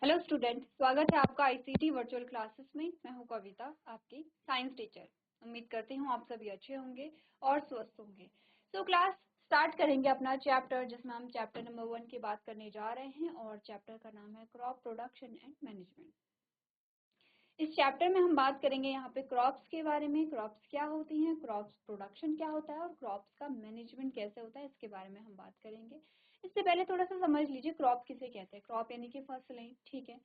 Hello student, स्वागत है आपका आईसीटी वर्चुअल क्लासेस में। मैं हूं कविता, आपकी साइंस टीचर। उम्मीद करती हूं आप सभी अच्छे होंगे और स्वस्थ होंगे। क्लास स्टार्ट करेंगे अपना चैप्टर, जिसमें हम चैप्टर नंबर 1 की बात करने जा रहे हैं और चैप्टर का नाम है क्रॉप प्रोडक्शन एंड मैनेजमेंट। इस चैप्टर में हम बात करेंगे यहाँ पे क्रॉप्स के बारे में, क्रॉप्स क्या होती हैं, क्रॉप्स प्रोडक्शन क्या होता है और क्रॉप्स का मैनेजमेंट कैसे होता है, इसके बारे में हम बात करेंगे। इससे पहले थोड़ा सा समझ लीजिए क्रॉप किसे कहते हैं। क्रॉप यानी कि फसलें, ठीक है।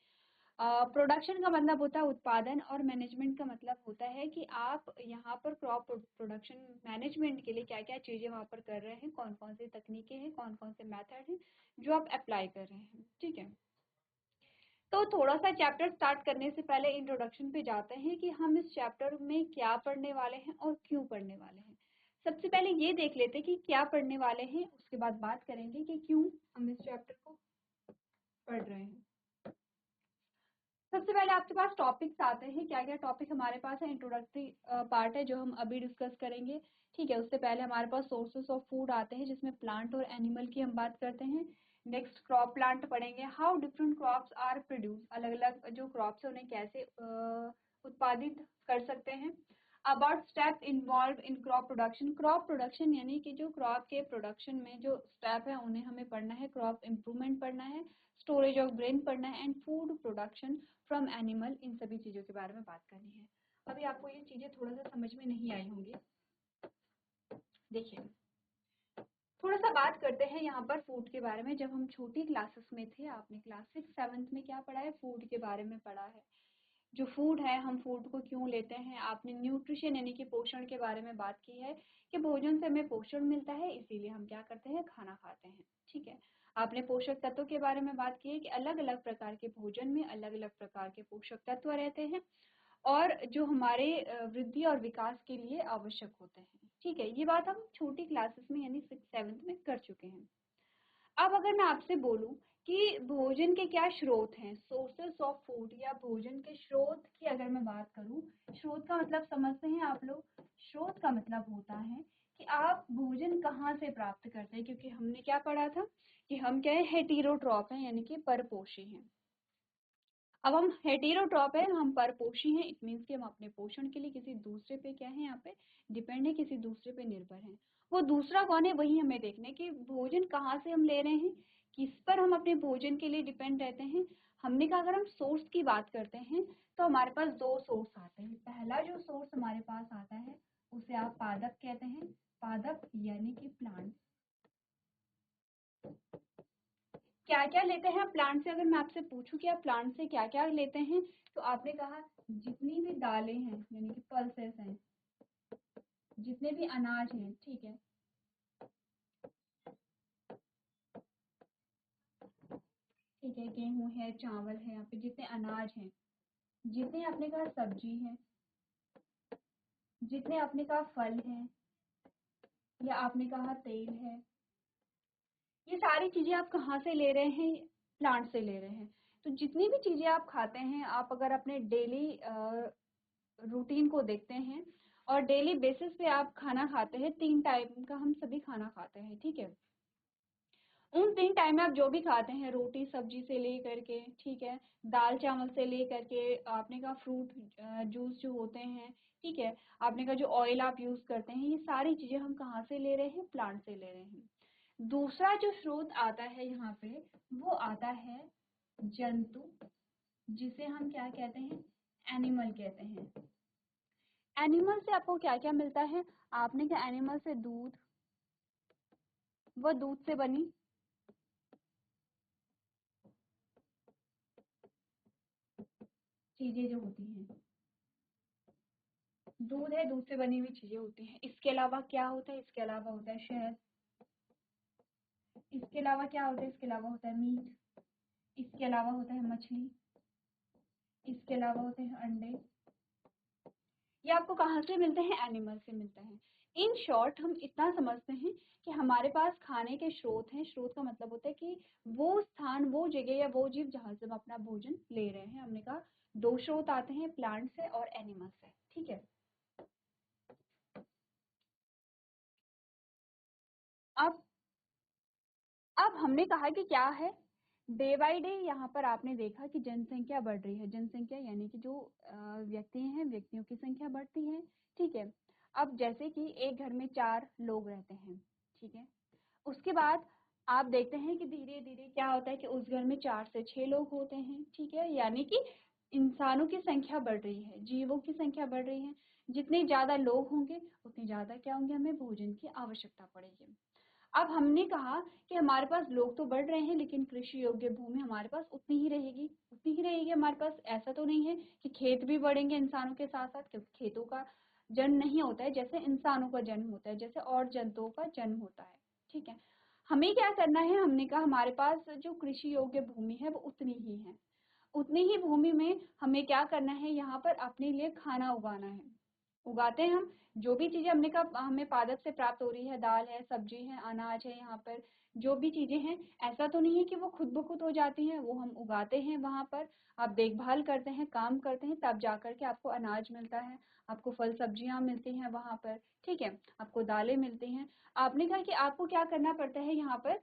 प्रोडक्शन का मतलब होता है उत्पादन और मैनेजमेंट का मतलब होता है कि आप यहाँ पर क्रॉप प्रोडक्शन मैनेजमेंट के लिए क्या क्या चीजें वहाँ पर कर रहे हैं, कौन कौन सी तकनीकें हैं, कौन कौन से मेथड हैं जो आप अप्लाई कर रहे हैं, ठीक है। तो थोड़ा सा चैप्टर स्टार्ट करने से पहले इंट्रोडक्शन पे जाते हैं कि हम इस चैप्टर में क्या पढ़ने वाले हैं और क्यों पढ़ने वाले हैं। सबसे पहले ये देख लेते हैं कि क्या पढ़ने वाले हैं, उसके बाद बात करेंगे कि क्यों हम इस चैप्टर को पढ़ रहे हैं। सबसे पहले आपके पास टॉपिक्स आते हैं, क्या क्या टॉपिक हमारे पास है। इंट्रोडक्टरी पार्ट है जो हम अभी डिस्कस करेंगे, ठीक है। उससे पहले हमारे पास सोर्सेस ऑफ फूड आते हैं, जिसमें प्लांट और एनिमल की हम बात करते हैं। नेक्स्ट क्रॉप प्लांट पढ़ेंगे, how different crops are produce, अलग अलग जो क्रॉप्स है उन्हें कैसे उत्पादित कर सकते हैं। About step involve in crop production यानी कि जो क्रॉप के प्रोडक्शन में जो स्टेप है उन्हें हमें पढ़ना है। क्रॉप इम्प्रूवमेंट पढ़ना है, स्टोरेज ऑफ ग्रेन पढ़ना है, and food production from animal, इन सभी चीजों के बारे में बात करनी है। अभी आपको ये चीजें थोड़ा सा समझ में नहीं आई होंगी। देखिए, थोड़ा सा बात करते हैं यहाँ पर फूड के बारे में। जब हम छोटी क्लासेस में थे, आपने क्लास 6-7 में क्या पढ़ा है, फूड के बारे में पढ़ा है। जो फूड है, हम फूड को क्यों लेते हैं। आपने न्यूट्रिशन यानी कि पोषण के बारे में बात की है कि भोजन से हमें पोषण मिलता है, इसीलिए हम क्या करते हैं, खाना खाते हैं, ठीक है। आपने पोषक तत्वों के बारे में बात की है कि अलग अलग प्रकार के भोजन में अलग अलग प्रकार के पोषक तत्व रहते हैं और जो हमारे वृद्धि और विकास के लिए आवश्यक होते हैं, ठीक है। ये बात हम छोटी क्लासेस में यानी 6-7 में कर चुके हैं। अब अगर मैं आपसे बोलूं कि भोजन के क्या स्रोत हैं, सोर्सेस ऑफ फूड, या भोजन के स्रोत की अगर मैं बात करूं, स्रोत का मतलब समझते हैं आप लोग। स्रोत का मतलब होता है कि आप भोजन कहाँ से प्राप्त करते हैं, क्योंकि हमने क्या पढ़ा था कि हम क्या है, हेटेरोट्रॉप हैं यानी कि परपोषी हैं। अब हम हेटेरोट्रॉप है, हम परपोषी हैं, इट मीन्स कि हम अपने पोषण के लिए किसी दूसरे पे क्या है, यहाँ पे डिपेंड है, किसी दूसरे पे निर्भर हैं। वो दूसरा कौन है, वही हमें देखना है कि भोजन कहाँ से हम ले रहे हैं, किस पर हम अपने भोजन के लिए डिपेंड रहते हैं। हमने कहा अगर हम सोर्स की बात करते हैं तो हमारे पास दो सोर्स आते हैं। पहला जो सोर्स हमारे पास आता है उसे आप पादप कहते हैं, पादप यानी कि प्लांट। क्या क्या लेते हैं आप प्लांट से, अगर मैं आपसे पूछूं कि आप प्लांट से क्या क्या लेते हैं, तो आपने कहा जितनी भी दालें हैं यानी कि पल्सेस हैं, जितने भी अनाज हैं, ठीक है, ठीक है, गेहूं है, चावल है, यहाँ पे जितने अनाज हैं, जितने आपने कहा सब्जी है, जितने आपने कहा फल है, या आपने कहा तेल है, ये सारी चीजें आप कहाँ से ले रहे हैं, प्लांट से ले रहे हैं। तो जितनी भी चीजें आप खाते हैं, आप अगर अपने डेली रूटीन को देखते हैं और डेली बेसिस पे आप खाना खाते हैं, 3 टाइम का हम सभी खाना खाते हैं, ठीक है। उन 3 टाइम में आप जो भी खाते हैं, रोटी सब्जी से ले करके, ठीक है, दाल चावल से ले करके, आपने कहा फ्रूट जूस जो होते हैं, ठीक है, आपने कहा जो ऑयल आप यूज करते हैं, ये सारी चीजें हम कहाँ से ले रहे हैं, प्लांट से ले रहे हैं। दूसरा जो स्रोत आता है यहाँ पे, वो आता है जंतु, जिसे हम क्या कहते हैं, एनिमल कहते हैं। एनिमल से आपको क्या क्या मिलता है, आपने क्या, एनिमल से दूध, वो दूध से बनी चीजें जो होती हैं, दूध है, दूध से बनी हुई चीजें होती हैं। इसके अलावा क्या होता है, इसके अलावा होता है शहद, इसके अलावा क्या होता है, इसके अलावा होता है मीट, इसके अलावा होता है मछली, इसके अलावा होते हैं अंडे। ये आपको कहाँ से मिलते हैं, एनिमल से मिलते हैं। इन शॉर्ट हम इतना समझते हैं कि हमारे पास खाने के स्रोत हैं। स्रोत का मतलब होता है कि वो स्थान, वो जगह या वो जीव जहाँ से हम अपना भोजन ले रहे हैं। हमने कहा 2 स्रोत आते हैं, प्लांट से और एनिमल से, ठीक है। अब अब हमने कहा कि क्या है डे बाय डे यहाँ पर आपने देखा कि जनसंख्या बढ़ रही है। जनसंख्या यानी कि जो व्यक्ति हैं, व्यक्तियों की संख्या बढ़ती है, ठीक है। अब जैसे कि एक घर में 4 लोग रहते हैं, ठीक है। उसके बाद आप देखते हैं कि धीरे धीरे क्या होता है कि उस घर में 4 से 6 लोग होते हैं, ठीक है। यानी कि इंसानों की संख्या बढ़ रही है, जीवों की संख्या बढ़ रही है। जितने ज्यादा लोग होंगे उतनी ज्यादा क्या होंगे, हमें भोजन की आवश्यकता पड़ेगी। अब हमने कहा कि हमारे पास लोग तो बढ़ रहे हैं लेकिन कृषि योग्य भूमि हमारे पास उतनी ही रहेगी हमारे पास। ऐसा तो नहीं है कि खेत भी बढ़ेंगे इंसानों के साथ साथ, क्योंकि खेतों का जन्म नहीं होता है जैसे इंसानों का जन्म होता है, जैसे और जंतुओं का जन्म होता है, ठीक है। हमें क्या करना है, हमने कहा हमारे पास जो कृषि योग्य भूमि है वो उतनी ही है। उतनी ही भूमि में हमें क्या करना है, यहाँ पर अपने लिए खाना उगाना है। उगाते हैं हम जो भी चीजें हमने कहा हमें पादप से प्राप्त हो रही है, दाल है, सब्जी है, अनाज है, यहाँ पर जो भी चीजें हैं, ऐसा तो नहीं है कि वो खुद ब खुद हो जाती हैं, वो हम उगाते हैं। वहां पर आप देखभाल करते हैं, काम करते हैं, तब जाकर के आपको अनाज मिलता है, आपको फल सब्जियां मिलती हैं वहां पर, ठीक है, आपको दालें मिलती हैं। आपने कहा कि आपको क्या करना पड़ता है, यहाँ पर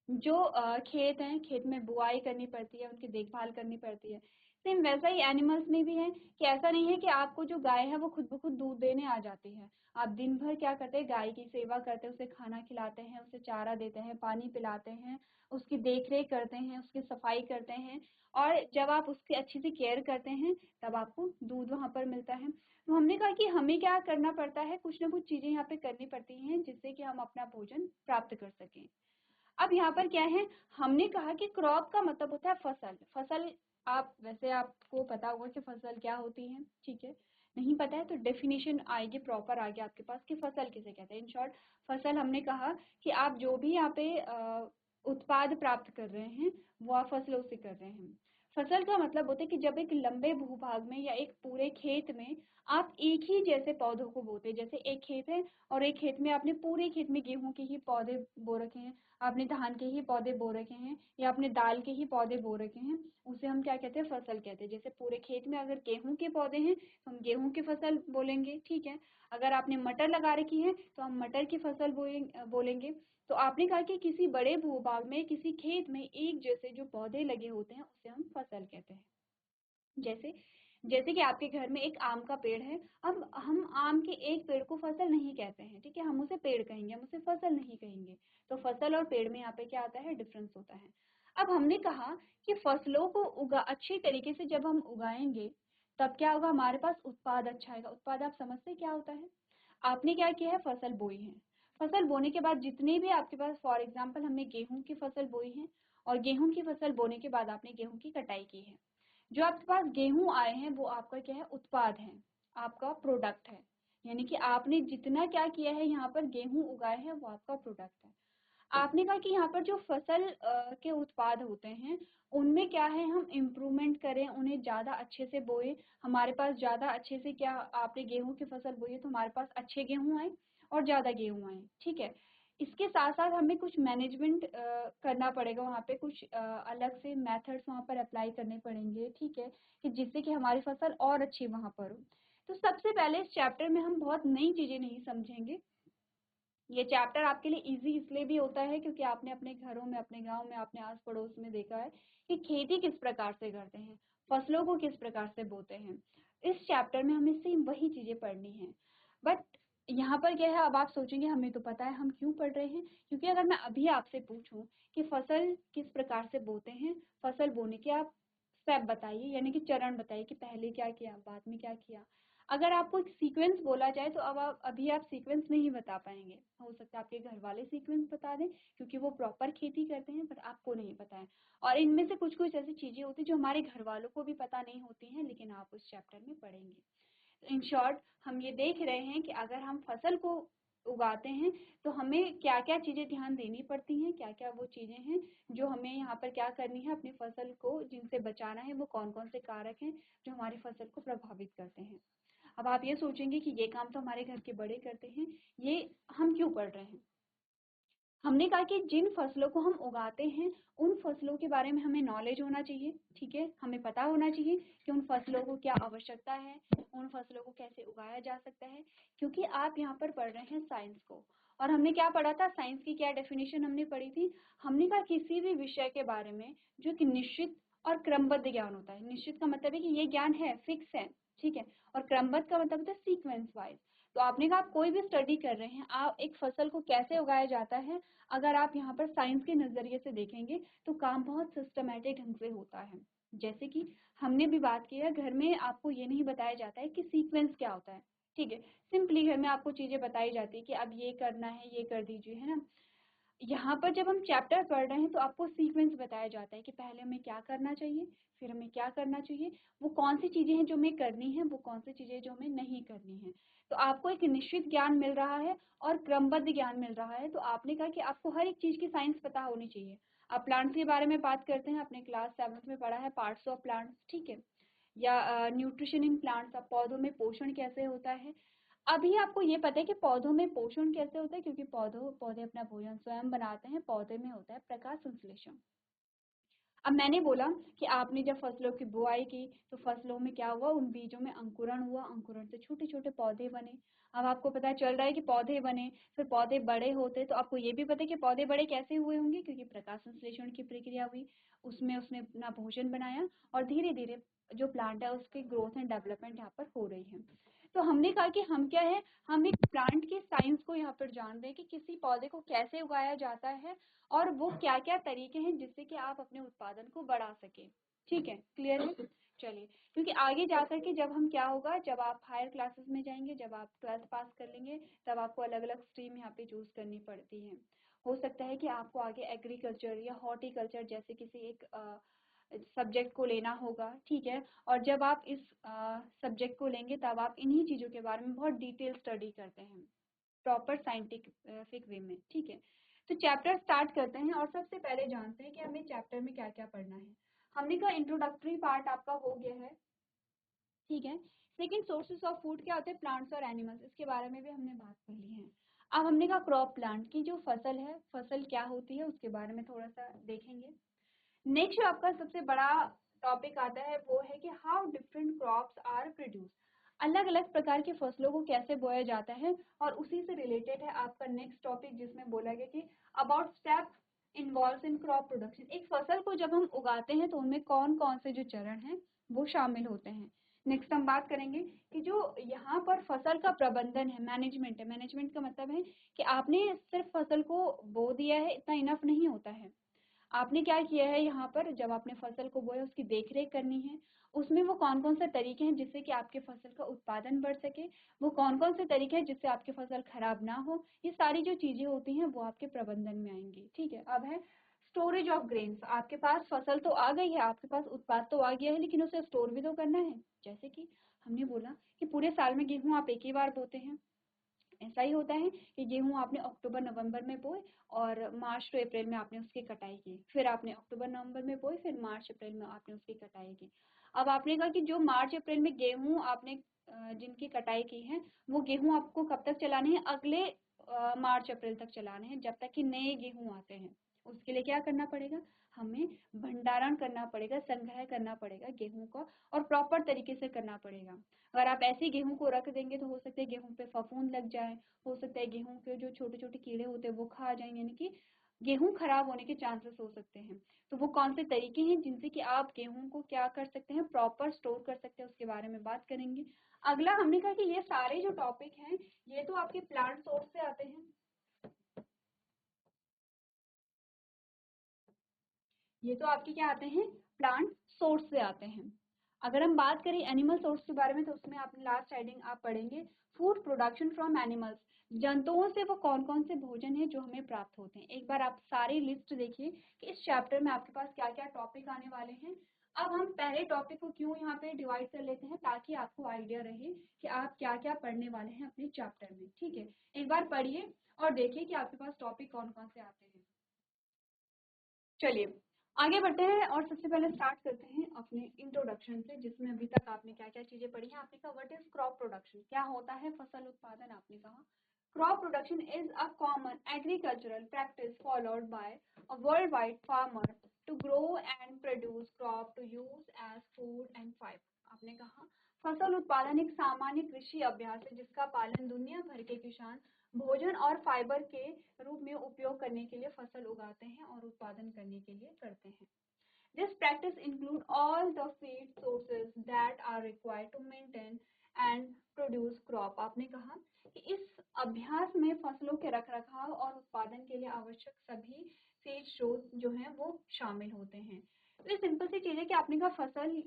जो खेत हैं, खेत में बुआई करनी पड़ती है, उनकी देखभाल करनी पड़ती है। सेम वैसा ही एनिमल्स में भी है कि ऐसा नहीं है कि आपको जो गाय है वो खुद ब खुद दूध देने आ जाती है। आप दिन भर क्या करते हैं, गाय की सेवा करते हैं, उसे खाना खिलाते हैं, उसे चारा देते हैं, पानी पिलाते हैं, उसकी देख रेख करते हैं, उसकी सफाई करते हैं, और जब आप उसकी अच्छी से केयर करते हैं तब आपको दूध वहां पर मिलता है। तो हमने कहा कि हमें क्या करना पड़ता है, कुछ ना कुछ चीजें यहाँ पे करनी पड़ती हैं जिससे कि हम अपना भोजन प्राप्त कर सकें। अब यहाँ पर क्या है, हमने कहा कि क्रॉप का मतलब होता है फसल। फसल, आप वैसे आपको पता होगा कि फसल क्या होती है, ठीक है। नहीं पता है तो डेफिनेशन आएगी प्रॉपर आगे आपके पास कि फसल किसे कहते हैं। इन शॉर्ट, फसल हमने कहा कि आप जो भी यहाँ पे उत्पाद प्राप्त कर रहे हैं वो आप फसलों से कर रहे हैं। फसल का मतलब होता है कि जब एक लंबे भूभाग में या एक पूरे खेत में आप एक ही जैसे पौधों को बोते हैं, जैसे एक खेत है और एक खेत में आपने पूरे खेत में गेहूं के ही पौधे बो रखे हैं, आपने धान के ही पौधे बो रखे हैं, या आपने दाल के ही पौधे बो रखे हैं, उसे हम क्या कहते हैं, फसल कहते हैं। जैसे पूरे खेत में अगर गेहूं के पौधे हैं तो हम गेहूं की फसल बोलेंगे, ठीक है। अगर आपने मटर लगा रखी है तो हम मटर की फसल बोलेंगे। तो आपने कहा कि किसी बड़े भूभाग में, किसी खेत में एक जैसे जो पौधे लगे होते हैं उसे हम फसल कहते हैं। जैसे जैसे कि आपके घर में एक आम का पेड़ है, अब हम आम के एक पेड़ को फसल नहीं कहते हैं, ठीक है, हम उसे पेड़ कहेंगे, हम उसे फसल नहीं कहेंगे। तो फसल और पेड़ में यहाँ पे क्या आता है, डिफरेंस होता है। अब हमने कहा कि फसलों को उगा अच्छी तरीके से जब हम उगाएंगे तब क्या होगा, हमारे पास उत्पाद अच्छा आएगा। उत्पाद आप समझते क्या होता है, आपने क्या किया है, फसल बोई है। फसल बोने के बाद जितने भी आपके पास, फॉर एग्जाम्पल हमने गेहूं की फसल बोई है, और गेहूं की फसल बोने के बाद आपने गेहूं की कटाई की है। जो आपके पास गेहूं आए हैं वो आपका क्या है, उत्पाद है, आपका प्रोडक्ट है। यानी कि आपने जितना क्या किया है, यहाँ पर गेहूं उगाए हैं वो आपका प्रोडक्ट है। आपने कहा कि यहाँ पर जो फसल के उत्पाद होते हैं उनमें क्या है, हम इम्प्रूवमेंट करें, उन्हें ज्यादा अच्छे से बोए, हमारे पास ज्यादा अच्छे से क्या, आपने गेहूं की फसल बोई है तो हमारे पास अच्छे गेहूं आए और ज्यादा गेहूं आए, ठीक है। इसके साथ साथ हमें कुछ मैनेजमेंट करना पड़ेगा, वहाँ पे कुछ अलग से मेथड्स वहाँ पर अप्लाई करने पड़ेंगे, ठीक है, कि जिससे कि हमारी फसल और अच्छी वहाँ पर हो। तो सबसे पहले इस चैप्टर में हम बहुत नई चीजें नहीं समझेंगे। ये चैप्टर आपके लिए इजी इसलिए भी होता है क्योंकि आपने अपने घरों में, अपने गांव में, अपने आस पड़ोस में देखा है कि खेती किस प्रकार से करते हैं, फसलों को किस प्रकार से बोते हैं। इस चैप्टर में हमें सेम वही चीजें पढ़नी है। बट यहाँ पर क्या है, अब आप सोचेंगे हमें तो पता है, हम क्यों पढ़ रहे हैं, क्योंकि अगर मैं अभी आपसे पूछूं कि फसल किस प्रकार से बोते हैं, फसल बोने के आप स्टेप बताइए, यानी कि चरण बताइए कि पहले क्या किया, बाद में क्या किया। अगर आपको एक सीक्वेंस बोला जाए तो अब आप अभी आप सीक्वेंस नहीं बता पाएंगे। हो सकता है आपके घर वाले सीक्वेंस बता दें क्योंकि वो प्रॉपर खेती करते हैं, पर आपको नहीं पता है। और इनमें से कुछ कुछ ऐसी चीजें होती हैं जो हमारे घर वालों को भी पता नहीं होती हैं, लेकिन आप उस चैप्टर में पढ़ेंगे। इन शॉर्ट, हम ये देख रहे हैं कि अगर हम फसल को उगाते हैं तो हमें क्या क्या चीजें ध्यान देनी पड़ती हैं, क्या क्या वो चीजें हैं जो हमें यहाँ पर क्या करनी है, अपनी फसल को जिनसे बचाना है, वो कौन कौन से कारक हैं जो हमारी फसल को प्रभावित करते हैं। अब आप ये सोचेंगे कि ये काम तो हमारे घर के बड़े करते हैं, ये हम क्यों पढ़ रहे हैं। हमने कहा कि जिन फसलों को हम उगाते हैं उन फसलों के बारे में हमें नॉलेज होना चाहिए, ठीक है, हमें पता होना चाहिए कि उन फसलों को क्या आवश्यकता है, उन फसलों को कैसे उगाया जा सकता है, क्योंकि आप यहाँ पर पढ़ रहे हैं साइंस को। और हमने क्या पढ़ा था, साइंस की क्या डेफिनेशन हमने पढ़ी थी, हमने कहा किसी भी विषय के बारे में जो कि निश्चित और क्रमबद्ध ज्ञान होता है। निश्चित का मतलब है कि ये ज्ञान है, फिक्स है, ठीक है, और क्रमबद्ध का मतलब होता है सीक्वेंस वाइज। तो आपने कहा आप कोई भी स्टडी कर रहे हैं, आप एक फसल को कैसे उगाया जाता है, अगर आप यहाँ पर साइंस के नजरिए से देखेंगे तो काम बहुत सिस्टमेटिक ढंग से होता है। जैसे कि हमने भी बात की है, घर में आपको ये नहीं बताया जाता है कि सीक्वेंस क्या होता है, ठीक है, सिंपली घर में आपको चीजें बताई जाती है कि अब ये करना है, ये कर दीजिए, है ना। यहाँ पर जब हम चैप्टर पढ़ रहे हैं तो आपको सीक्वेंस बताया जाता है कि पहले हमें क्या करना चाहिए, फिर हमें क्या करना चाहिए, वो कौन सी चीजें हैं जो हमें करनी है, वो कौन सी चीजें जो हमें नहीं करनी है। तो आपको एक निश्चित ज्ञान मिल रहा है और क्रमबद्ध ज्ञान मिल रहा है। तो आपने कहा कि आपको हर एक चीज की साइंस पता होनी चाहिए। आप प्लांट्स के बारे में बात करते हैं, आपने क्लास 7 में पढ़ा है पार्ट्स ऑफ प्लांट्स, ठीक है, या न्यूट्रिशन इन प्लांट्स, पौधों में पोषण कैसे होता है। अभी आपको ये पता है कि पौधों में पोषण कैसे होता है, क्योंकि पौधे अपना भोजन स्वयं बनाते हैं। पौधे में होता है प्रकाश संश्लेषण। अब मैंने बोला कि आपने जब फसलों की बुआई की तो फसलों में क्या हुआ, उन बीजों में अंकुरण हुआ, अंकुरण से छोटे छोटे पौधे बने। अब आपको पता चल रहा है कि पौधे बने, फिर पौधे बड़े होते, तो आपको ये भी पता है कि पौधे बड़े कैसे हुए होंगे, क्योंकि प्रकाश संश्लेषण की प्रक्रिया हुई, उसमें उसने अपना भोजन बनाया और धीरे धीरे जो प्लांट है उसकी ग्रोथ एंड डेवलपमेंट यहाँ पर हो रही है। तो हमने कहा कि हम क्या है, हम एक प्लांट की साइंस को यहाँ पर जान रहे हैं कि किसी पौधे को कैसे उगाया जाता है और वो क्या क्या तरीके हैं जिससे कि आप अपने उत्पादन को बढ़ा सके। ठीक है, क्लियर है। चलिए, क्योंकि आगे जा करके जब हम क्या होगा, जब आप हायर क्लासेस में जाएंगे, जब आप 12th पास कर लेंगे, तब आपको अलग अलग स्ट्रीम यहाँ पे चूज करनी पड़ती है। हो सकता है कि आपको आगे एग्रीकल्चर या हॉर्टिकल्चर जैसे किसी एक सब्जेक्ट को लेना होगा, ठीक है। और जब आप इस सब्जेक्ट को लेंगे तब आप इन्हीं चीजों के बारे में बहुत डिटेल स्टडी करते हैं, प्रॉपर साइंटिफिक वे में, ठीक है। तो चैप्टर स्टार्ट करते हैं और सबसे पहले जानते हैं कि हमें चैप्टर में क्या क्या पढ़ना है। हमने कहा इंट्रोडक्टरी पार्ट आपका हो गया है, ठीक है। सेकंड, सोर्सेस ऑफ फूड क्या होते हैं, प्लांट्स और एनिमल्स, इसके बारे में भी हमने बात कर ली है। अब हमने कहा क्रॉप प्लांट की जो फसल है, फसल क्या होती है उसके बारे में थोड़ा सा देखेंगे। नेक्स्ट जो आपका सबसे बड़ा टॉपिक आता है वो है कि how different crops are produce, अलग अलग प्रकार की फसलों को कैसे बोया जाता है। और उसी से रिलेटेड है आपका नेक्स्ट टॉपिक जिसमें बोला गया कि about step involve in crop production, एक फसल को जब हम उगाते हैं तो उनमें कौन कौन से जो चरण हैं वो शामिल होते हैं। नेक्स्ट हम बात करेंगे कि जो यहाँ पर फसल का प्रबंधन है, मैनेजमेंट है। मैनेजमेंट का मतलब है कि आपने सिर्फ फसल को बो दिया है, इतना इनफ नहीं होता है। आपने क्या किया है यहाँ पर, जब आपने फसल को बोया उसकी देखरेख करनी है, उसमें वो कौन कौन से तरीके हैं जिससे कि आपके फसल का उत्पादन बढ़ सके, वो कौन कौन से तरीके हैं जिससे आपकी फसल खराब ना हो, ये सारी जो चीजें होती हैं वो आपके प्रबंधन में आएंगी, ठीक है। अब है स्टोरेज ऑफ ग्रेन्स, आपके पास फसल तो आ गई है, आपके पास उत्पाद तो आ गया है, लेकिन उसे स्टोर भी तो करना है। जैसे कि हमने बोला कि पूरे साल में गेहूं आप एक ही बार बोते हैं, ऐसा ही होता है कि गेहूं आपने अक्टूबर नवंबर में बोए और मार्च टू अप्रैल में आपने उसकी कटाई की, फिर आपने अक्टूबर नवंबर में बोए, फिर मार्च अप्रैल में आपने उसकी कटाई की। अब आपने कहा कि जो मार्च अप्रैल में गेहूं आपने जिनकी कटाई की है, वो गेहूं आपको कब तक चलाने हैं, अगले मार्च अप्रैल तक चलाने हैं, जब तक कि नए गेहूं आते हैं। उसके लिए क्या करना पड़ेगा, हमें भंडारण करना पड़ेगा, संग्रह करना पड़ेगा गेहूं का, और प्रॉपर तरीके से करना पड़ेगा। अगर आप ऐसे गेहूं को रख देंगे तो हो सकता है गेहूं पे फफूंद लग जाए, हो सकता है गेहूं के जो छोटे छोटे कीड़े होते हैं वो खा जाएं, यानी कि गेहूं खराब होने के चांसेस हो सकते हैं। तो वो कौन से तरीके हैं जिनसे कि आप गेहूं को क्या कर सकते हैं, प्रॉपर स्टोर कर सकते हैं, उसके बारे में बात करेंगे। अगला हमने कहा कि ये सारे जो टॉपिक हैं ये तो आपके प्लांट सोर्स से आते हैं, ये तो आपके क्या आते हैं, प्लांट सोर्स से आते हैं। अगर हम बात करें एनिमल सोर्स के बारे में तो उसमें आपने लास्ट हेडिंग आप पढ़ेंगे फूड प्रोडक्शन फ्रॉम एनिमल्स, जंतुओं से वो कौन कौन से भोजन है जो हमें प्राप्त होते हैं। एक बार आप सारी लिस्ट देखिए कि इस चैप्टर में आपके पास क्या क्या टॉपिक आने वाले हैं। अब हम पहले टॉपिक को क्यों यहाँ पे डिवाइड कर लेते हैं, ताकि आपको आइडिया रहे कि आप क्या क्या पढ़ने वाले हैं अपने चैप्टर में, ठीक है। एक बार पढ़िए और देखिए कि आपके पास टॉपिक कौन कौन से आते हैं। चलिए आगे बढ़ते हैं और सबसे पहले स्टार्ट करते हैं अपने इंट्रोडक्शन से, जिसमें अभी तक आपने क्या क्या चीजें पढ़ी हैं। आपने कहा व्हाट इज क्रॉप प्रोडक्शन, क्या होता है फसल उत्पादन। आपने कहा crop production is a common agricultural practice followed by a world wide farmer to grow and produce crop to use as food and fibre. आपने कहा फसल उत्पादन एक सामान्य कृषि अभ्यास है जिसका पालन दुनिया भर के किसान भोजन और फाइबर के रूप में उपयोग करने के लिए फसल उगाते हैं और उत्पादन करने के लिए करते हैं। This practice include all the feed sources that are required to maintain and produce crop। आपने कहा कि इस अभ्यास में फसलों के रखरखाव और उत्पादन के लिए आवश्यक सभी फीड स्रोत जो हैं वो शामिल होते हैं। तो ये सिंपल सी चीज है कि आपने कहा फसल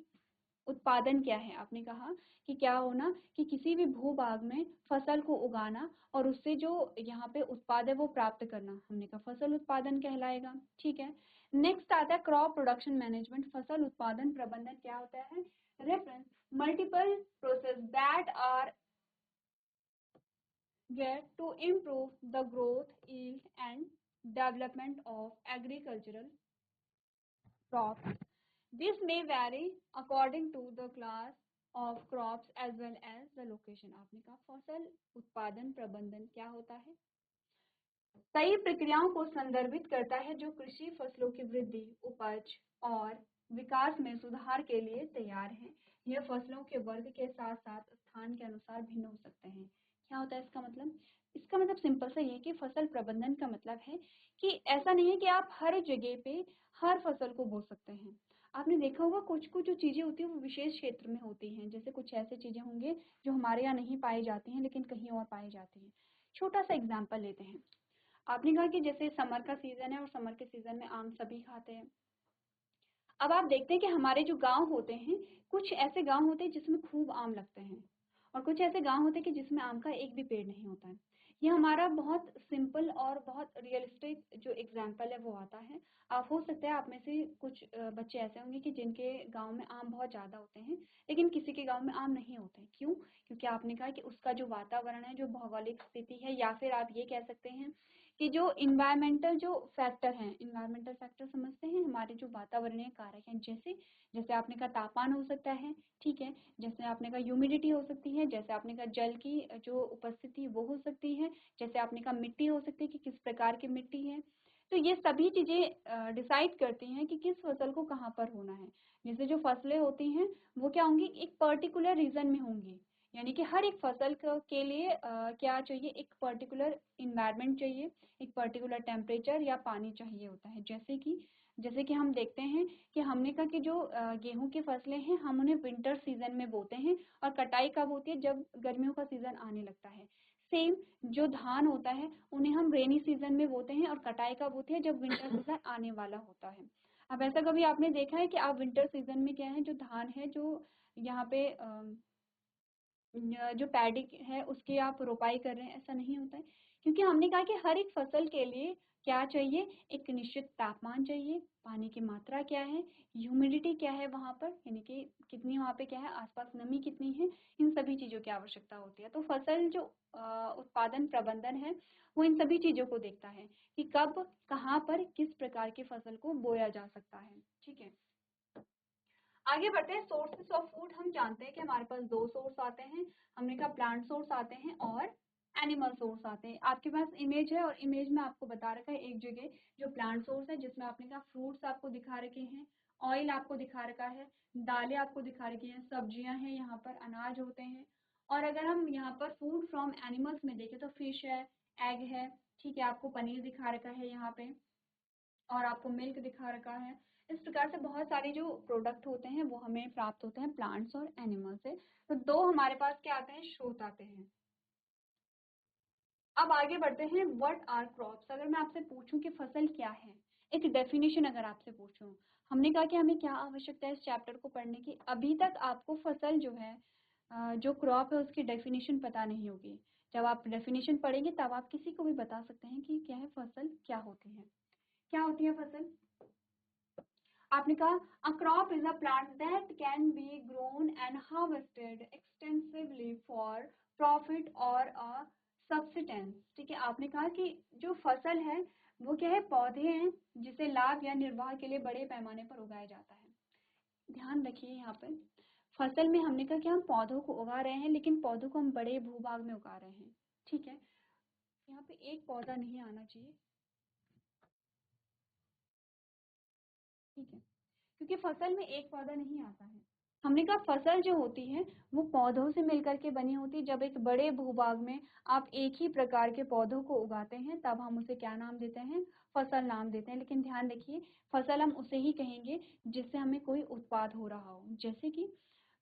उत्पादन क्या है। आपने कहा कि क्या होना कि किसी भी भूभाग में फसल को उगाना और उससे जो यहाँ पे उत्पाद है वो प्राप्त करना, हमने कहा फसल उत्पादन कहलाएगा। ठीक है, नेक्स्ट आता है क्रॉप प्रोडक्शन मैनेजमेंट। फसल उत्पादन प्रबंधन क्या होता है? Reference multiple process that are get to improve the growth, yield and development of agricultural crop. This may vary according to the class of crops as well as the location। आपने कहा फसल उत्पादन प्रबंधन क्या होता है? कई प्रक्रियाओं को संदर्भित करता है जो कृषि फसलों की वृद्धि, उपज और विकास में सुधार के लिए तैयार हैं। यह फसलों के वर्ग के साथ साथ स्थान के अनुसार भिन्न हो सकते हैं। क्या होता है इसका मतलब? इसका मतलब सिंपल सा ये है कि फसल प्रबंधन का मतलब है कि ऐसा नहीं है कि आप हर जगह पे हर फसल को बो सकते हैं। आपने देखा होगा कुछ कुछ जो चीजें होती है वो विशेष क्षेत्र में होती हैं। जैसे कुछ ऐसे चीजें होंगे जो हमारे यहाँ नहीं पाई जाती हैं लेकिन कहीं और पाई जाती हैं। छोटा सा एग्जाम्पल लेते हैं। आपने कहा कि जैसे समर का सीजन है और समर के सीजन में आम सभी खाते हैं। अब आप देखते हैं कि हमारे जो गांव होते हैं, कुछ ऐसे गांव होते हैं जिसमें खूब आम लगते हैं और कुछ ऐसे गांव होते हैं कि जिसमें आम का एक भी पेड़ नहीं होता है। ये हमारा बहुत सिंपल और बहुत रियलिस्टिक जो एग्जाम्पल है वो आता है। आप हो सकता है आप में से कुछ बच्चे ऐसे होंगे कि जिनके गांव में आम बहुत ज़्यादा होते हैं लेकिन किसी के गांव में आम नहीं होते हैं। क्यों? क्योंकि आपने कहा कि उसका जो वातावरण है, जो भौगोलिक स्थिति है, या फिर आप ये कह सकते हैं कि जो इन्वायरमेंटल जो फैक्टर हैं, इन्वायरमेंटल फैक्टर समझते हैं, हमारे जो वातावरणीय कारक हैं, जैसे जैसे आपने कहा तापमान हो सकता है, ठीक है, जैसे आपने कहा ह्यूमिडिटी हो सकती है, जैसे आपने कहा जल की जो उपस्थिति वो हो सकती है, जैसे आपने कहा मिट्टी हो सकती है कि किस प्रकार की मिट्टी है। तो ये सभी चीजें डिसाइड करती हैं कि किस फसल को कहाँ पर होना है। जैसे जो फसलें होती हैं वो क्या होंगी, एक पर्टिकुलर रीजन में होंगी। यानी कि हर एक फसल के लिए क्या चाहिए, एक पर्टिकुलर इन्वायरमेंट चाहिए, एक पर्टिकुलर टेम्परेचर या पानी चाहिए होता है। जैसे कि हम देखते हैं कि हमने कहा कि जो गेहूं की फसलें हैं हम उन्हें विंटर सीजन में बोते हैं और कटाई कब होती है, जब गर्मियों का सीजन आने लगता है। सेम जो धान होता है उन्हें हम रेनी सीजन में बोते हैं और कटाई कब होती है, जब विंटर सीजन आने वाला होता है। अब ऐसा कभी आपने देखा है कि आप विंटर सीजन में क्या है, जो धान है जो यहाँ पे जो पैडी है उसकी आप रोपाई कर रहे हैं? ऐसा नहीं होता है, क्योंकि हमने कहा कि हर एक फसल के लिए क्या चाहिए, एक निश्चित तापमान चाहिए, पानी की मात्रा क्या है, ह्यूमिडिटी क्या है वहाँ पर, यानी कि कितनी वहाँ पे क्या है, आसपास नमी कितनी है, इन सभी चीज़ों की आवश्यकता होती है। तो फसल जो उत्पादन प्रबंधन है वो इन सभी चीज़ों को देखता है कि कब कहाँ पर किस प्रकार की फसल को बोया जा सकता है। ठीक है, आगे बढ़ते हैं। सोर्सेस ऑफ फूड हम जानते हैं कि हमारे पास दो सोर्स आते हैं। हमने कहा प्लांट सोर्स आते हैं और एनिमल सोर्स आते हैं। आपके पास इमेज है और इमेज में आपको बता रखा है एक जगह जो प्लांट सोर्स है जिसमें आपने कहा फ्रूट्स आपको दिखा रखे हैं, ऑयल आपको दिखा रखा है, दालें आपको दिखा रखी हैं, सब्जियां हैं, यहाँ पर अनाज होते हैं। और अगर हम यहाँ पर फूड फ्रॉम एनिमल्स में देखें तो फिश है, एग है, ठीक है, आपको पनीर दिखा रखा है यहाँ पे और आपको मिल्क दिखा रखा है। इस प्रकार से बहुत सारे जो प्रोडक्ट होते हैं वो हमें प्राप्त होते हैं प्लांट्स और एनिमल से। तो दो हमारे पास क्या आते हैं, स्रोत आते हैं। अब आगे बढ़ते हैं, व्हाट आर क्रॉप्स। अगर मैं आपसे पूछूं कि फसल क्या है, एक डेफिनेशन अगर आपसे पूछूं, हमने कहा कि हमें क्या आवश्यकता है इस चैप्टर को पढ़ने की। अभी तक आपको फसल जो है जो क्रॉप है उसकी डेफिनेशन पता नहीं होगी। जब आप डेफिनेशन पढ़ेंगे तब आप किसी को भी बता सकते हैं कि क्या है फसल, क्या होती है, क्या होती है फसल। आपने कहा a crop is a plant that can be grown and harvested extensively for profit or a subsistence। ठीक है, आपने कहा कि जो फसल है वो क्या है, पौधे हैं जिसे लाभ या निर्वाह के लिए बड़े पैमाने पर उगाया जाता है। ध्यान रखिए यहाँ पे फसल में हमने कहा कि हम पौधों को उगा रहे हैं लेकिन पौधों को हम बड़े भूभाग में उगा रहे हैं। ठीक है, यहाँ पे एक पौधा नहीं आना चाहिए, ठीक है, क्योंकि फसल में एक पौधा नहीं आता है। हमने कहा फसल जो होती है वो पौधों से मिलकर के बनी होती है। जब एक बड़े भूभाग में आप एक ही प्रकार के पौधों को उगाते हैं तब हम उसे क्या नाम देते हैं, फसल नाम देते हैं। लेकिन ध्यान रखिए, फसल हम उसे ही कहेंगे जिससे हमें कोई उत्पाद हो रहा हो। जैसे कि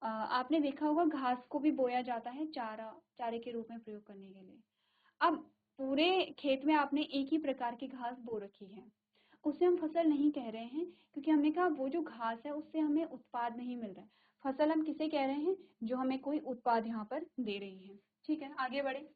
आपने देखा होगा घास को भी बोया जाता है चारे के रूप में प्रयोग करने के लिए। अब पूरे खेत में आपने एक ही प्रकार की घास बो रखी है, उसे हम फसल नहीं कह रहे हैं, क्योंकि हमने कहा वो जो घास है उससे हमें उत्पाद नहीं मिल रहा है। फसल हम किसे कह रहे हैं, जो हमें कोई उत्पाद यहाँ पर दे रही है। ठीक है, आगे बढ़े।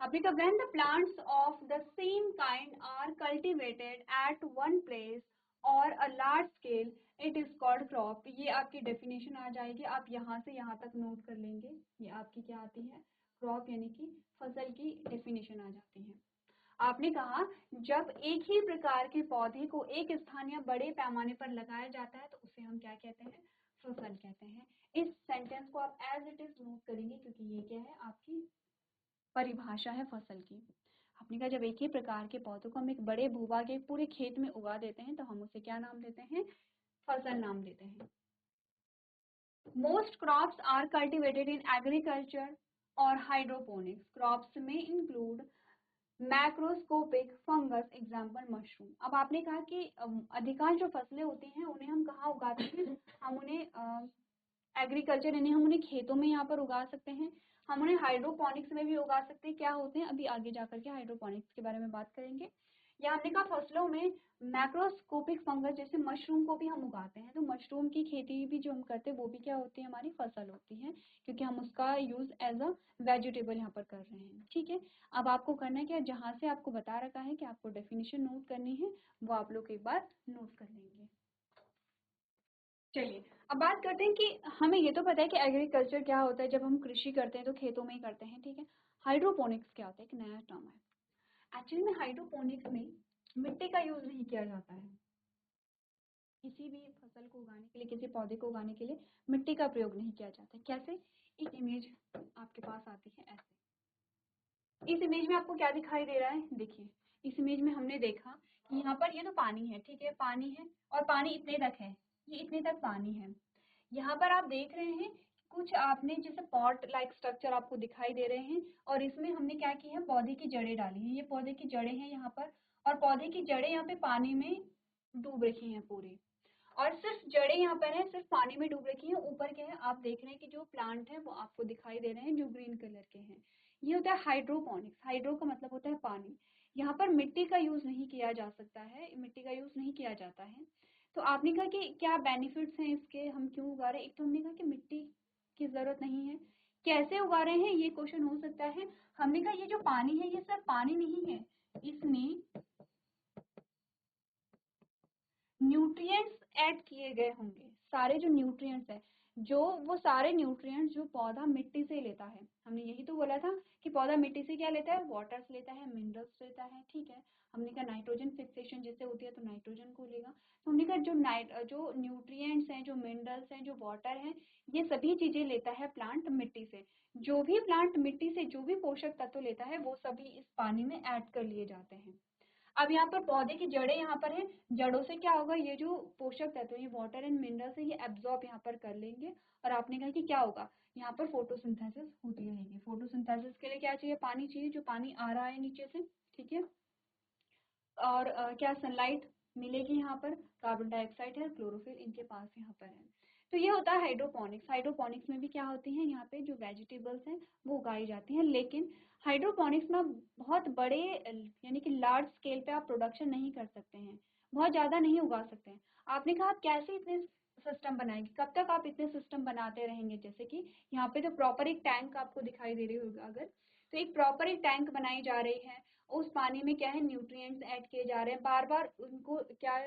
आपने कहा when the plants of the same kind are cultivated at one place or a large scale it is called crop। ये आपकी डेफिनेशन आ जाएगी, आप यहाँ से यहाँ तक नोट कर लेंगे। ये आपकी क्या आती है, क्रॉप यानी कि फसल की डेफिनेशन आ जाती है। आपने कहा जब एक ही प्रकार के पौधे को एक स्थान या बड़े पैमाने पर लगाया जाता है तो उसे हम क्या कहते हैं, फसल कहते हैं। इस सेंटेंस को आप एज इट इज नोट करेंगे, क्योंकि ये क्या है, आपकी परिभाषा है फसल की। आपने कहा जब एक ही प्रकार के पौधों को हम एक बड़े भूभाग एक पूरे खेत में उगा देते हैं तो हम उसे क्या नाम देते हैं, फसल नाम देते हैं। Most crops are cultivated in agriculture और हाइड्रोपोनिक्स। क्रॉप्स में include macroscopic fungus, example mushroom. अब आपने कहा कि अधिकांश जो फसलें होती हैं उन्हें हम कहाँ उगाते हैं, हम उन्हें एग्रीकल्चर यानी हम उन्हें खेतों में यहाँ पर उगा सकते हैं, हम उन्हें हाइड्रोपोनिक्स में भी उगा सकते हैं। क्या होते हैं, अभी आगे जाकर के हाइड्रोपोनिक्स के बारे में बात करेंगे। या हमने कहा फसलों में मैक्रोस्कोपिक फंगस जैसे मशरूम को भी हम उगाते हैं, तो मशरूम की खेती भी जो हम करते हैं वो भी क्या होती है, हमारी फसल होती है, क्योंकि हम उसका यूज एज अ वेजिटेबल यहाँ पर कर रहे हैं। ठीक है, अब आपको करना है क्या, जहाँ से आपको बता रखा है कि आपको डेफिनेशन नोट करनी है वो आप लोग एक बार नोट कर लेंगे। चलिए अब बात करते हैं कि हमें ये तो पता है कि एग्रीकल्चर क्या होता है, जब हम कृषि करते हैं तो खेतों में ही करते हैं। ठीक है, हाइड्रोपोनिक्स क्या होता है, एक नया टर्म है। एक्चुअली में हाइड्रोपोनिक्स में मिट्टी का यूज नहीं किया जाता है। किसी भी फसल को उगाने के लिए, किसी पौधे को उगाने के लिए मिट्टी का प्रयोग नहीं किया जाता है। कैसे, एक इमेज आपके पास आती है ऐसे। इस इमेज में आपको क्या दिखाई दे रहा है, देखिए इस इमेज में हमने देखा कि यहाँ पर ये तो पानी है, ठीक है, पानी है और पानी इतने तक है, ये इतने तक पानी है। यहाँ पर आप देख रहे हैं कुछ आपने जैसे पॉट लाइक स्ट्रक्चर आपको दिखाई दे रहे हैं, और इसमें हमने क्या की है, पौधे की जड़ें डाली हैं। ये पौधे की जड़ें हैं यहाँ पर, और पौधे की जड़ें यहाँ पे पानी में डूब रखी हैं पूरी, और सिर्फ जड़ें यहाँ पर हैं, सिर्फ पानी में डूब रखी हैं। ऊपर क्या है, आप देख रहे हैं कि जो प्लांट है वो आपको दिखाई दे रहे हैं जो ग्रीन कलर के हैं। ये होता है हाइड्रोपोनिक्स। हाइड्रो का मतलब होता है पानी। यहाँ पर मिट्टी का यूज नहीं किया जा सकता है, मिट्टी का यूज नहीं किया जाता है। तो आपने कहा कि क्या बेनिफिट्स हैं इसके, हम क्यों उगा रहे हैं। एक तो हमने कहा कि मिट्टी की जरूरत नहीं है। कैसे उगा रहे हैं ये क्वेश्चन हो सकता है। हमने कहा ये जो पानी है ये सिर्फ पानी नहीं है, इसमें न्यूट्रिएंट्स ऐड किए गए होंगे। सारे जो न्यूट्रिएंट्स है, जो वो सारे न्यूट्रिएंट्स जो पौधा मिट्टी से लेता है, हमने यही तो बोला था कि पौधा मिट्टी से क्या लेता है, वाटर्स लेता है, मिनरल्स लेता है। ठीक है, हमने कहा नाइट्रोजन फिक्सेशन जैसे होती है तो नाइट्रोजन को लेगा। तो हमने कहा जो न्यूट्रिएंट्स हैं, जो मिनरल्स हैं, जो वाटर हैं, ये सभी चीजें लेता है प्लांट मिट्टी से। जो भी प्लांट मिट्टी से जो भी पोषक तत्व लेता है वो सभी इस पानी में ऐड कर लिए जाते हैं। अब यहाँ पर पौधे की जड़ें यहाँ पर हैं, जड़ों से क्या होगा, ये जो पोषक तत्व ये वाटर एंड मिनरल्स है ये एब्जॉर्ब यहाँ पर कर लेंगे, और आपने कहा कि क्या होगा, यहाँ पर फोटोसिंथेसिस होती रहेगी। फोटोसिंथेसिस के लिए क्या चाहिए, पानी चाहिए, जो पानी आ रहा है नीचे से। ठीक है, और क्या सनलाइट मिलेगी, यहाँ पर कार्बन डाइऑक्साइड है, क्लोरोफिल इनके पास यहाँ पर है। तो ये होता है हाइड्रोपोनिक्स। हाइड्रोपोनिक्स में भी क्या होती है, यहाँ पे जो वेजिटेबल्स हैं वो उगाई जाती हैं, लेकिन हाइड्रोपोनिक्स में बहुत बड़े यानी कि लार्ज स्केल पे आप प्रोडक्शन नहीं कर सकते हैं, बहुत ज्यादा नहीं उगा सकते हैं। आपने कहा आप कैसे इतने सिस्टम बनाएंगे, कब तक आप इतने सिस्टम बनाते रहेंगे। जैसे कि यहाँ पे तो प्रॉपर एक टैंक आपको दिखाई दे रही होगा अगर, तो एक प्रॉपर एक टैंक बनाई जा रही है, उस पानी में क्या है, न्यूट्रिएंट्स ऐड किए जा रहे हैं, बार बार उनको क्या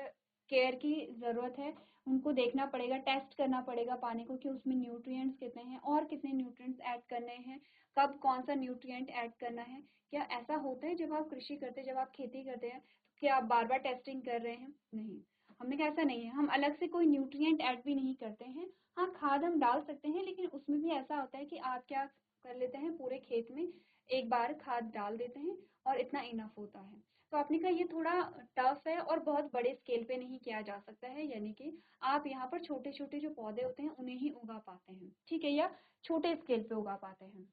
केयर की जरूरत है, उनको देखना पड़ेगा, टेस्ट करना पड़ेगा पानी को कि उसमें न्यूट्रिएंट्स कितने हैं और कितने न्यूट्रिएंट्स ऐड करने हैं, कब कौन सा न्यूट्रिएंट ऐड करना है। क्या ऐसा होता है जब आप कृषि करते हैं, जब आप खेती करते हैं, तो क्या आप बार बार टेस्टिंग कर रहे हैं, नहीं। हमने कहा ऐसा नहीं है, हम अलग से कोई न्यूट्रिएंट ऐड भी नहीं करते हैं। हाँ, खाद हम डाल सकते हैं, लेकिन उसमें भी ऐसा होता है कि आप क्या कर लेते हैं, पूरे खेत में एक बार खाद डाल देते हैं और इतना इनफ होता है। तो आपने कहा ये थोड़ा टफ है और बहुत बड़े स्केल पे नहीं किया जा सकता है, यानी कि आप यहाँ पर छोटे छोटे जो पौधे होते हैं उन्हें ही उगा पाते हैं, ठीक है, या छोटे स्केल पे उगा पाते हैं।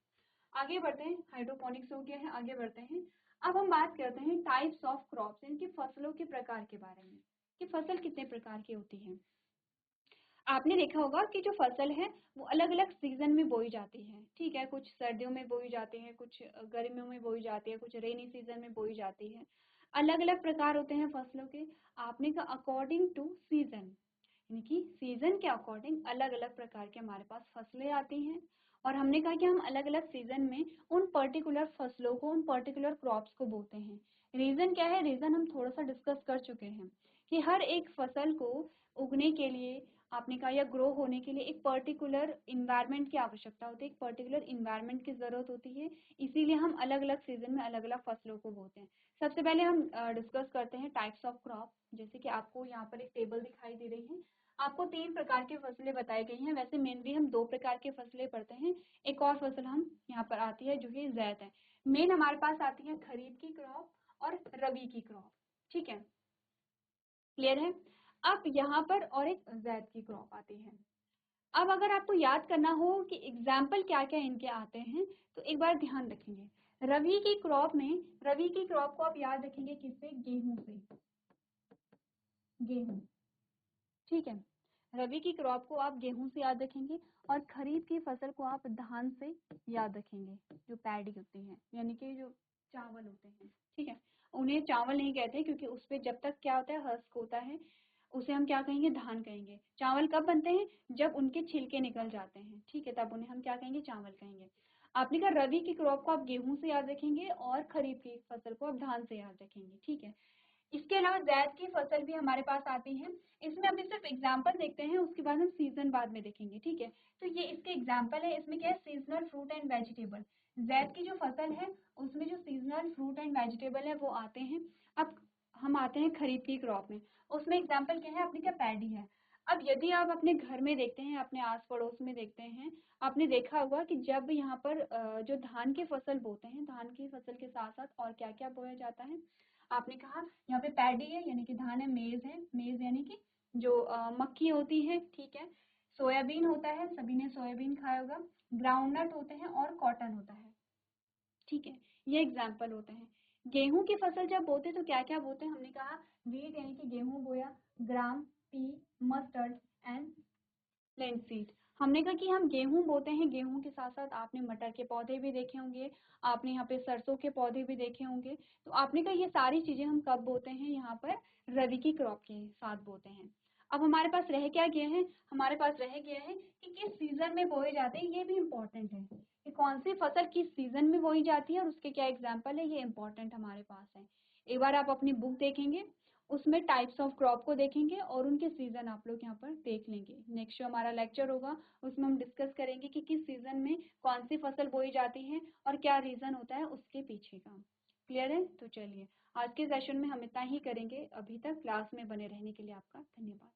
आगे बढ़ते हैं, हाइड्रोपोनिक्स हो गया है, आगे बढ़ते हैं। अब हम बात करते हैं टाइप्स ऑफ क्रॉप्स, इनकी फसलों के प्रकार के बारे में, कि फसल कितने प्रकार की होती है। आपने देखा होगा कि जो फसल है वो अलग अलग सीजन में बोई जाती है, ठीक है, कुछ सर्दियों में बोई जाती है, कुछ गर्मियों में बोई जाती है, कुछ रेनी सीजन में बोई जाती है। अलग अलग प्रकार होते हैं फसलों के। आपने कहा अकॉर्डिंग टू सीजन, यानी कि सीजन के अकॉर्डिंग अलग अलग प्रकार के हमारे पास फसलें आती हैं। और हमने कहा कि हम अलग अलग सीजन में उन पर्टिकुलर फसलों को, उन पर्टिकुलर क्रॉप्स को बोते हैं। रीजन क्या है, रीजन हम थोड़ा सा डिस्कस कर चुके हैं कि हर एक फसल को उगने के लिए, आपने कहा, या ग्रो होने के लिए एक पर्टिकुलर इन्वायरमेंट की आवश्यकता होती है, एक पर्टिकुलर इन्वायरमेंट की जरूरत होती है। इसीलिए हम अलग अलग सीजन में अलग अलग फसलों को बोते हैं। सबसे पहले हम डिस्कस करते हैं टाइप्स ऑफ क्रॉप। जैसे कि आपको यहाँ पर एक टेबल दिखाई दे रही है, आपको 3 प्रकार की फसलें बताई गई हैं। वैसे मेनली हम 2 प्रकार की फसलें पढ़ते हैं। एक और फसल हम यहाँ पर आती है जो कि ज़ैद है। मेन हमारे पास आती है खरीफ की क्रॉप और रबी की क्रॉप, ठीक है, क्लियर है। अब यहाँ पर और एक ज़ैद की क्रॉप आती है। अब अगर आपको याद करना हो कि एग्जाम्पल क्या क्या इनके आते हैं, तो एक बार ध्यान रखेंगे। रबी की क्रॉप में, रबी की क्रॉप को आप याद रखेंगे किससे, गेहूं से, गेहूं, ठीक है। रबी की क्रॉप को आप गेहूं से याद रखेंगे और खरीफ की फसल को आप धान से याद रखेंगे, जो पैडी होती है, यानी कि जो चावल होते हैं, ठीक है। उन्हें चावल नहीं कहते क्योंकि उस पे जब तक क्या होता है, हस्क होता है, उसे हम क्या कहेंगे, धान कहेंगे। चावल कब बनते हैं, जब उनके छिलके निकल जाते हैं, ठीक है, तब उन्हें हम क्या कहेंगे, चावल कहेंगे। आपने कहा रबी की क्रॉप को आप गेहूं से याद रखेंगे और खरीफ की फसल को आप धान से याद रखेंगे, ठीक है। इसके अलावा ज़ैद की फसल भी हमारे पास आती है। इसमें अभी सिर्फ एग्जाम्पल देखते हैं, उसके बाद हम सीजन बाद में देखेंगे, ठीक है। तो ये इसके एग्जाम्पल है। इसमें क्या है, सीजनल फ्रूट एंड वेजिटेबल। ज़ैद की जो फसल है उसमें जो सीजनल फ्रूट एंड वेजिटेबल है वो आते हैं। अब हम आते हैं खरीफ की क्रॉप में। उसमें एग्जाम्पल क्या है, अपनी क्या, पैडी है। अब यदि आप अपने घर में देखते हैं, अपने आस पड़ोस में देखते हैं, आपने देखा होगा कि जब यहाँ पर जो धान की फसल बोते हैं, धान की फसल के साथ साथ और क्या क्या बोया जाता है। आपने कहा यहाँ पे पैडी है यानी कि धान है, मेज यानी कि जो मक्की होती है, ठीक है। सोयाबीन होता है, सभी ने सोयाबीन खाया होगा। ग्राउंडनट होते हैं और कॉटन होता है, ठीक है। ये एग्जाम्पल होते हैं। गेहूं की फसल जब बोते तो क्या क्या बोते हैं, हमने कहा वीट यानी कि गेहूं बोया, ग्राम, पी, मस्टर्ड एंड लिनसीड। हमने कहा कि हम गेहूं बोते हैं, गेहूं के साथ साथ आपने मटर के पौधे भी देखे होंगे, आपने यहाँ पे सरसों के पौधे भी देखे होंगे। तो आपने कहा ये सारी चीजें हम कब बोते हैं, यहाँ पर रबी की क्रॉप के साथ बोते हैं। अब हमारे पास रह क्या गया है, हमारे पास रह गया है कि किस सीजन में बोए जाते हैं। ये भी इम्पोर्टेंट है कि कौन सी फसल किस सीजन में बोई जाती है और उसके क्या एग्जाम्पल है, ये इम्पोर्टेंट हमारे पास है। एक बार आप अपनी बुक देखेंगे, उसमें टाइप्स ऑफ क्रॉप को देखेंगे और उनके सीजन आप लोग यहाँ पर देख लेंगे। नेक्स्ट जो हमारा लेक्चर होगा उसमें हम डिस्कस करेंगे कि किस सीजन में कौन सी फसल बोई जाती है और क्या रीजन होता है उसके पीछे का। क्लियर है। तो चलिए आज के सेशन में हम इतना ही करेंगे। अभी तक क्लास में बने रहने के लिए आपका धन्यवाद।